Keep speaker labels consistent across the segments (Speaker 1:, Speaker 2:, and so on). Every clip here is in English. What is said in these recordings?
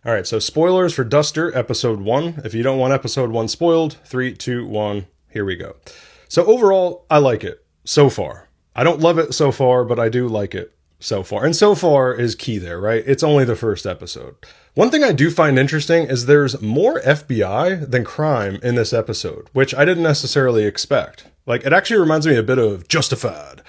Speaker 1: All right, so spoilers for Duster, episode 1. If you don't want episode 1 spoiled, 3, 2, 1, here we go. So overall, I like it so far. I don't love it so far, but I do like it so far. And so far is key there, right? It's only the first episode. One thing I do find interesting is there's more FBI than crime in this episode, which I didn't necessarily expect. Like, it actually reminds me a bit of Justified,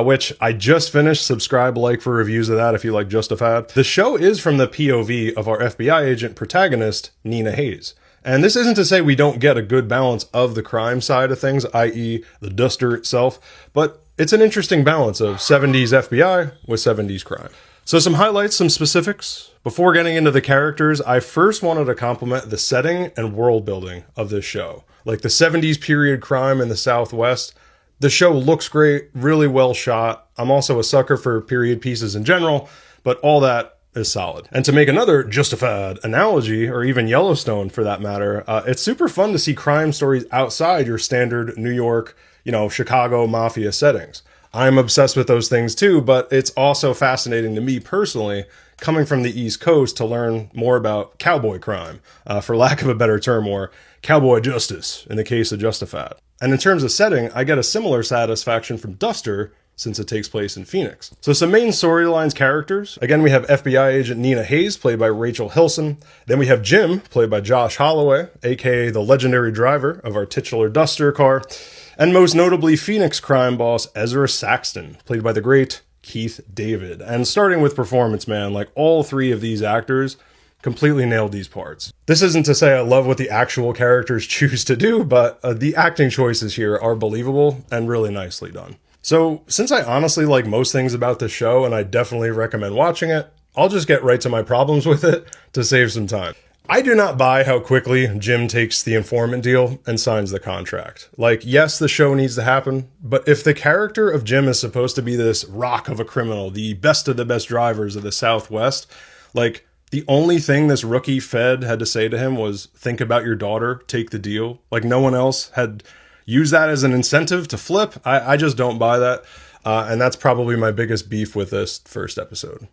Speaker 1: which I just finished. Subscribe, like for reviews of that if you like Justified. The show is from the POV of our FBI agent protagonist, Nina Hayes. And this isn't to say we don't get a good balance of the crime side of things, i.e. the Duster itself, but it's an interesting balance of 70s FBI with 70s crime. So some highlights, some specifics. Before getting into the characters, I first wanted to compliment the setting and world building of this show. Like the 70s period crime in the Southwest. The show looks great, really well shot. I'm also a sucker for period pieces in general, but all that is solid. And to make another Justified analogy, or even Yellowstone for that matter, it's super fun to see crime stories outside your standard New York, Chicago mafia settings. I'm obsessed with those things too, but it's also fascinating to me personally, coming from the East Coast, to learn more about cowboy crime, for lack of a better term, or cowboy justice in the case of Justified. And in terms of setting, I get a similar satisfaction from Duster, since it takes place in Phoenix. So some main storylines, characters. Again, we have FBI agent Nina Hayes, played by Rachel Hilson. Then we have Jim, played by Josh Holloway, aka the legendary driver of our titular Duster car. And most notably, Phoenix crime boss Ezra Saxton, played by the great Keith David. And starting with performance, man, like all three of these actors completely nailed these parts. This isn't to say I love what the actual characters choose to do, but the acting choices here are believable and really nicely done. So since I honestly like most things about the show, and I definitely recommend watching it, I'll just get right to my problems with it to save some time. I do not buy how quickly Jim takes the informant deal and signs the contract. Like, yes, the show needs to happen, but if the character of Jim is supposed to be this rock of a criminal, the best of the best drivers of the Southwest, like, the only thing this rookie Fed had to say to him was, think about your daughter, take the deal. Like, no one else had used that as an incentive to flip. I just don't buy that. And that's probably my biggest beef with this first episode.